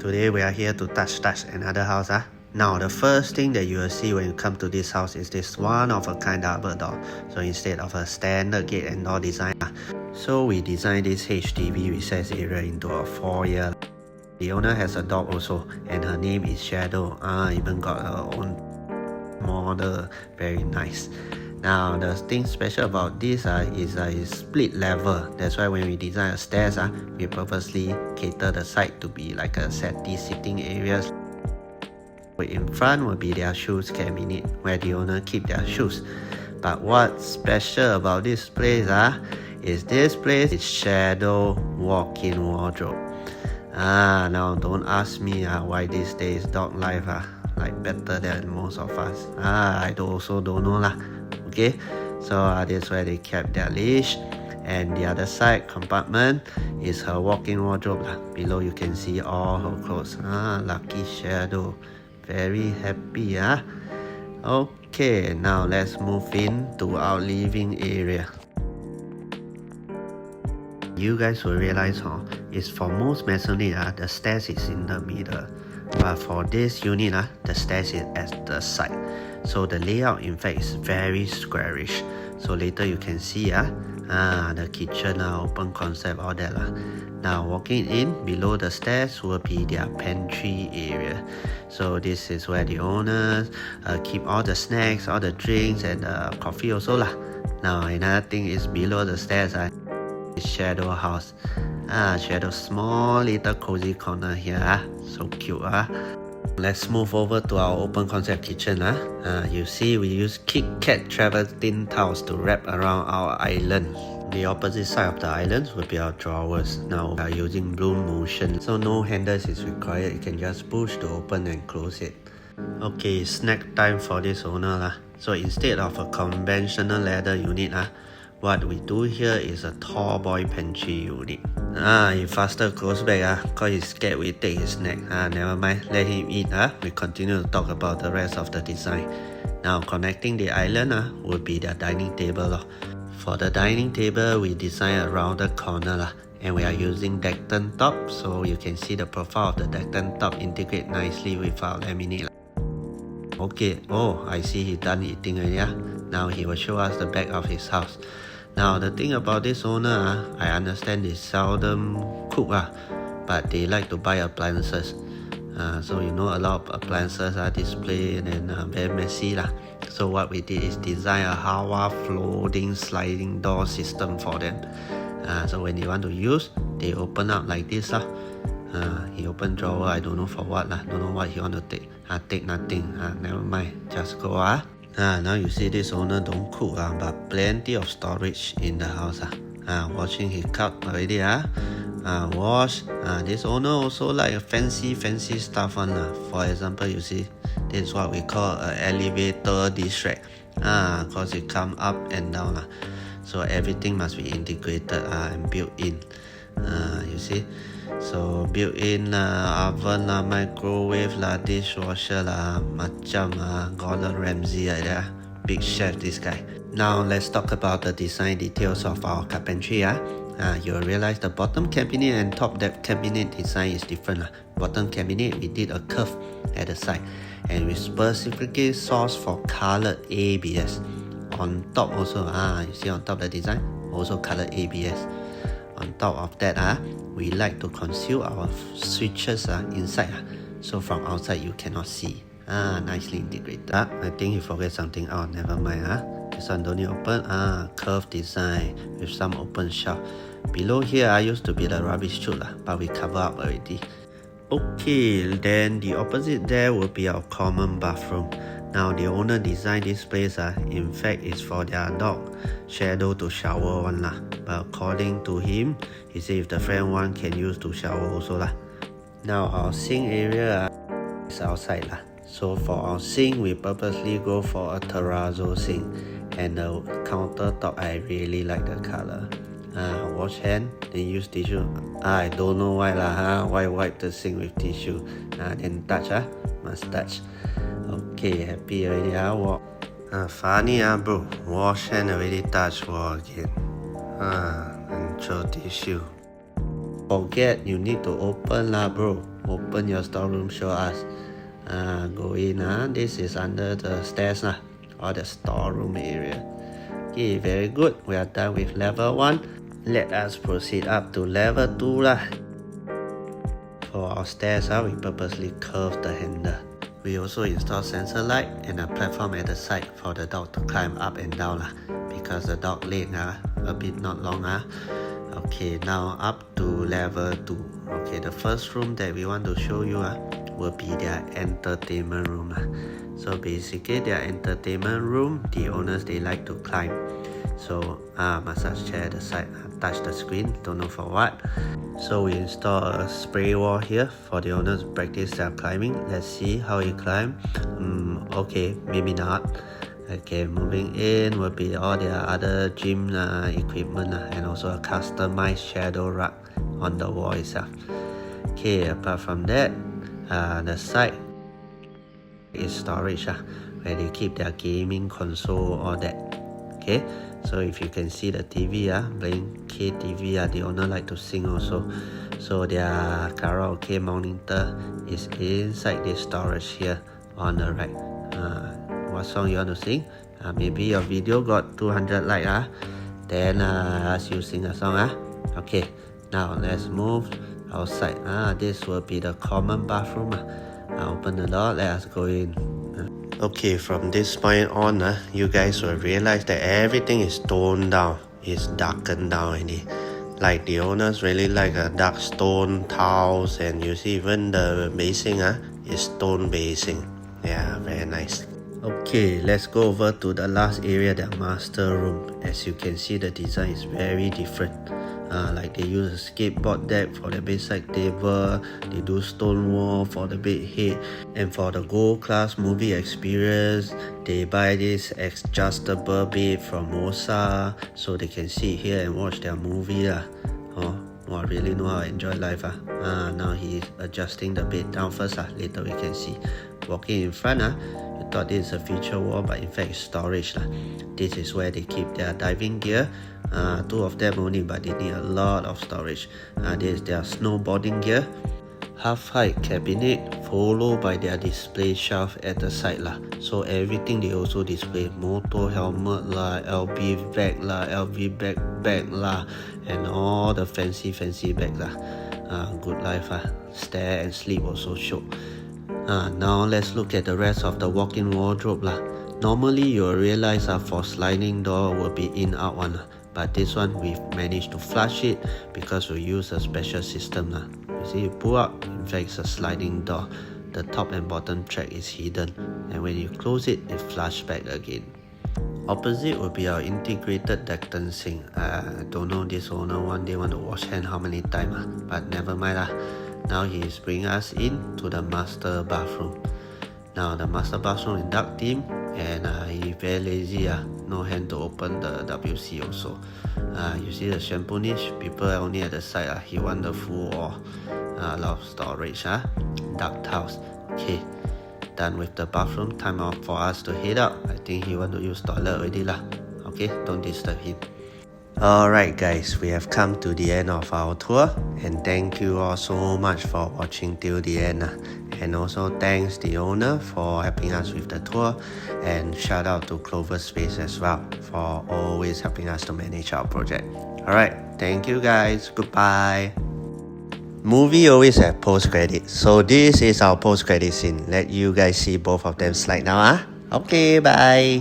Today we are here to touch another house. Now the first thing that you will see when you come to this house is this one of a kind double door. So instead of a standard gate and door design, so we designed this HDB recess area into a foyer. The owner has a dog also, and her name is Shadow. Even got her own model. Very nice. Now the thing special about this is split level. That's why when we design the stairs, we purposely cater the side to be like a settee sitting areas. In front will be their shoes cabinet where the owner keep their shoes. But what's special about this place is this place is Shadow walk-in wardrobe. Now don't ask me why these days dog life like better than most of us. I also don't know lah. Okay, so that's where they kept their leash, and the other side compartment is her walk-in wardrobe lah. Below you can see all her clothes. Lucky Shadow, very happy. Okay, now let's move in to our living area. You guys will realize is for most maisonette the stairs is in the middle, but for this unit the stairs is at the side. So the layout in fact is very squarish. So later you can see the kitchen open concept, all that Now walking in, below the stairs will be their pantry area. So this is where the owners keep all the snacks, all the drinks, and coffee also lah. Now another thing is below the stairs is Shadow house. Shadow small little cozy corner here. So cute. Let's move over to our open concept kitchen. You see we use Kit Kat Travertine tiles to wrap around our island. The opposite side of the islands will be our drawers. Now we are using bloom motion, so no handles is required. You can just push to open and close it. Okay, snack time for this owner. So instead of a conventional ladder unit, what we do here is a tall boy pantry unit. He faster goes back cause he's scared we take his snack. Never mind, let him eat. We continue to talk about the rest of the design. Now connecting the island will be the dining table. For the dining table, we design a rounded corner and we are using Dekton top, so you can see the profile of the Dekton top integrate nicely with our laminate. Okay, I see he done eating already. Now he will show us the back of his house. Now the thing about this owner, I understand they seldom cook but they like to buy appliances. So you know a lot of appliances are displayed and very messy So what we did is design a Hawa floating sliding door system for them. So when they want to use, they open up like this. He open drawer, I don't know for what don't know what he want to take. Take nothing. Never mind, just go. Now you see this owner don't cook but plenty of storage in the house. Washing his cup already. Wash. This owner also like a fancy stuff For example, you see this is what we call an elevator dish rack. Cause it come up and down so everything must be integrated and built in. You see, so built-in oven microwave dishwasher macam Gordon Ramsay big chef this guy. Now let's talk about the design details of our carpentry. You'll realize the bottom cabinet and top depth cabinet design is different. Bottom cabinet we did a curve at the side and we specifically sourced for colored ABS. On top also you see on top the design also colored ABS. On top of that we like to conceal our switches inside so from outside you cannot see. Nicely integrated. I think you forget something out. Never mind. This one don't need open. Curved design with some open shelf. Below here used to be the rubbish chute but we cover up already. Okay, then the opposite there will be our common bathroom. Now the owner designed this place in fact is for their dog Shadow to shower one but according to him, he said if the friend want can use to shower also Now our sink area is outside So for our sink, we purposely go for a terrazzo sink, and the countertop I really like the color. Wash hand, then use tissue. I don't know why why wipe the sink with tissue. Then touch must touch. Okay, happy already walk. Funny bro, wash hand already touch wall again. And throw tissue. Forget you need to open bro. open your storeroom, show us. Go in. This is under the stairs or the storeroom area. Okay, very good. We are done with level 1. Let us proceed up to level 2 lah. For our stairs, we purposely curve the handle. We also install sensor light and a platform at the side for the dog to climb up and down because the dog leg a bit not long. Okay, now up to level 2. Okay, the first room that we want to show you will be their entertainment room. So basically their entertainment room, the owners, they like to climb. So massage chair at the side, touch the screen, don't know for what. So we install a spray wall here for the owners to practice their climbing. Let's see how you climb. Okay, maybe not. Okay, moving in will be all their other gym equipment and also a customized shadow rug on the wall itself. Okay, apart from that, the side is storage where they keep their gaming console, all that. Okay, so if you can see the TV playing KTV, the owner like to sing also. So their karaoke monitor is inside this storage here on the right. What song you want to sing? Maybe your video got 200 likes, then ask you sing a song. Okay, now let's move outside. This will be the common bathroom. Open the door, let us go in. Okay, from this point on, you guys will realize that everything is toned down, it's darkened down already. Like the owners really like dark stone tiles, and you see even the basing is stone basing. Yeah, very nice. Okay, let's go over to the last area, the master room. As you can see, the design is very different. Like they use a skateboard deck for the bedside table, they do stone wall for the bed head, and for the gold class movie experience, they buy this adjustable bed from Mosa, so they can sit here and watch their movie. I really know how to enjoy life. Now he's adjusting the bed down first. Later we can see. Walking in front, you thought this is a feature wall, but in fact it's storage. This is where they keep their diving gear. 2 of them only, but they need a lot of storage. This is their snowboarding gear. Half height cabinet followed by their display shelf at the side. So everything they also display. Moto helmet LB bag LV bag and all the fancy bags. Good life. Stare and sleep also show. Now let's look at the rest of the walk-in wardrobe. Normally you'll realize for sliding door will be in-out one. But this one we've managed to flush it because we use a special system. You see, you pull up, in fact it's a sliding door. The top and bottom track is hidden, and when you close it, it flushes back again. Opposite will be our integrated Dekton sink. I don't know this owner one day want to wash hand how many times, but never mind. Now he is bringing us in to the master bathroom. Now the master bathroom in dark theme, and he very lazy, no hand to open the WC also. You see the shampoo niche, people only at the side, he want the full wall, a lot of storage, dark tiles. Okay, done with the bathroom, time out for us to head out. I think he want to use toilet already Okay, don't disturb him. Alright guys, we have come to the end of our tour, and thank you all so much for watching till the end. And also thanks the owner for helping us with the tour, and shout out to Cloverspace as well for always helping us to manage our project. Alright, thank you guys, goodbye. Movie always have post credit, so this is our post credit scene. Let you guys see both of them slide now. Okay, bye.